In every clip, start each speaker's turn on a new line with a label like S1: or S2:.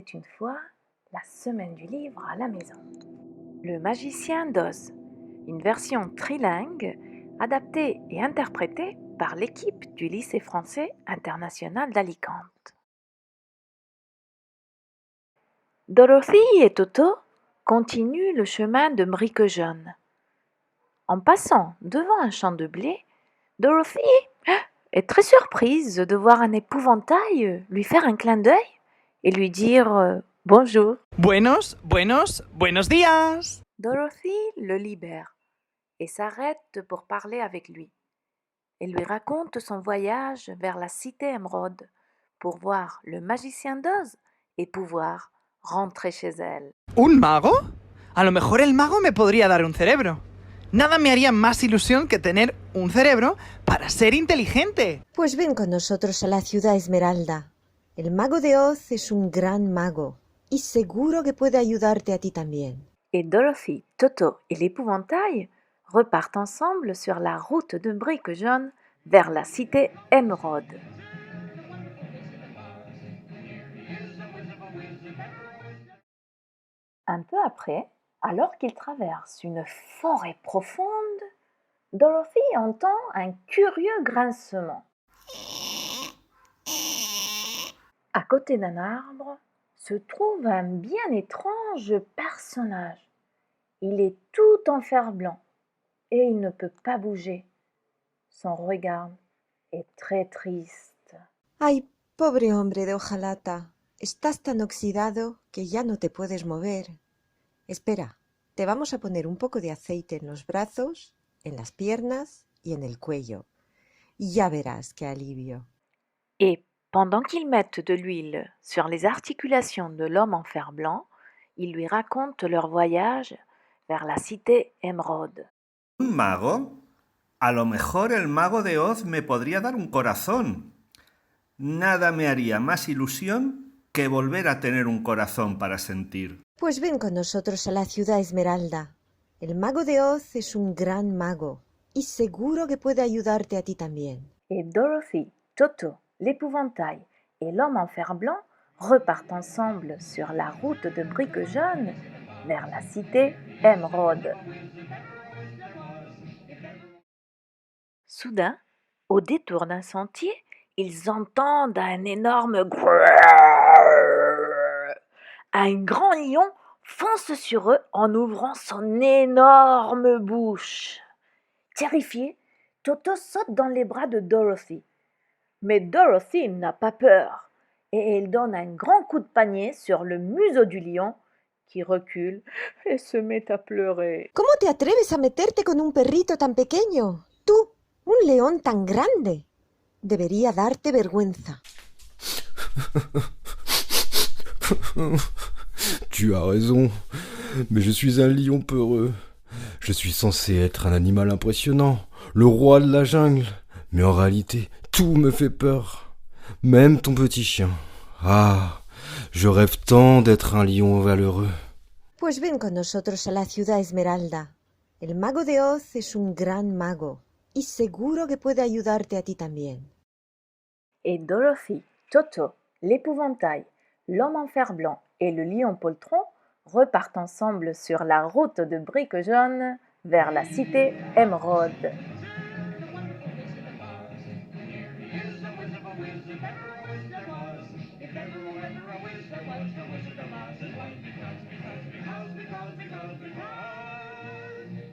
S1: était une fois la semaine du livre à la maison. Le magicien d'Oz, une version trilingue adaptée et interprétée par l'équipe du lycée français international d'Alicante. Dorothy et Toto continuent le chemin de Briquejaune. En passant devant un champ de blé, Dorothy est très surprise de voir un épouvantail lui faire un clin d'œil et lui dire bonjour.
S2: Buenos días.
S1: Dorothy le libère et s'arrête pour parler avec lui. Elle lui raconte son voyage vers la cité émeraude pour voir le magicien d'Oz et pouvoir rentrer chez elle.
S2: ¿Un mago? A lo mejor el mago me podría dar un cerebro. Nada me haría más ilusión que tener un cerebro para ser inteligente.
S3: Pues ven con nosotros a la ciudad Esmeralda. El mago de Oz es un gran mago y seguro que puede ayudarte a ti también.
S1: Et Dorothy, Toto et l'épouvantail repartent ensemble sur la route de Briquejaune vers la cité émeraude. Un peu après, alors qu'ils traversent une forêt profonde, Dorothy entend un curieux grincement. À côté d'un arbre se trouve un bien étrange personnage. Il est tout en fer-blanc et il ne peut pas bouger. Son regard est très triste.
S3: Ay, pobre hombre de hojalata, estás tan oxidado que ya no te puedes mover. Espera, te vamos a poner un poco de aceite en los brazos, en las piernas y en el cuello. Y ya verás qué alivio.
S1: Et pendant qu'ils mettent de l'huile sur les articulations de l'homme en fer-blanc, ils lui racontent leur voyage vers la cité émeraude.
S4: ¿Un mago? A lo mejor el mago de Oz me podría dar un corazón. Nada me haría más ilusión que volver a tener un corazón para sentir.
S3: Pues ven con nosotros a la ciudad Esmeralda. El mago de Oz es un gran mago y seguro que puede ayudarte a ti también.
S1: Et Dorothy, Toto, l'épouvantail et l'homme en fer-blanc repartent ensemble sur la route de Briquejaune vers la cité émeraude. Soudain, au détour d'un sentier, ils entendent un énorme grrrr. Un grand lion fonce sur eux en ouvrant son énorme bouche. Terrifié, Toto saute dans les bras de Dorothy. Mais Dorothy n'a pas peur et elle donne un grand coup de panier sur le museau du lion qui recule et se met à pleurer.
S3: ¿Cómo te atreves a meterte con un perrito tan pequeño? Tú, un león tan grande. Debería darte vergüenza.
S5: Tu as raison, mais je suis un lion peureux. Je suis censé être un animal impressionnant, le roi de la jungle. Mais en réalité, tout me fait peur. Même ton petit chien. Ah, je rêve tant d'être un lion valeureux.
S3: Pues ven con nosotros a la ciudad Esmeralda. El mago de Oz es un gran mago y seguro que puede ayudarte a ti también.
S1: Et Dorothy, Toto, l'épouvantail, l'homme en fer-blanc et le lion poltron repartent ensemble sur la route de Briquejaune vers la cité émeraude.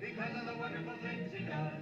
S6: Because of the wonderful things he does.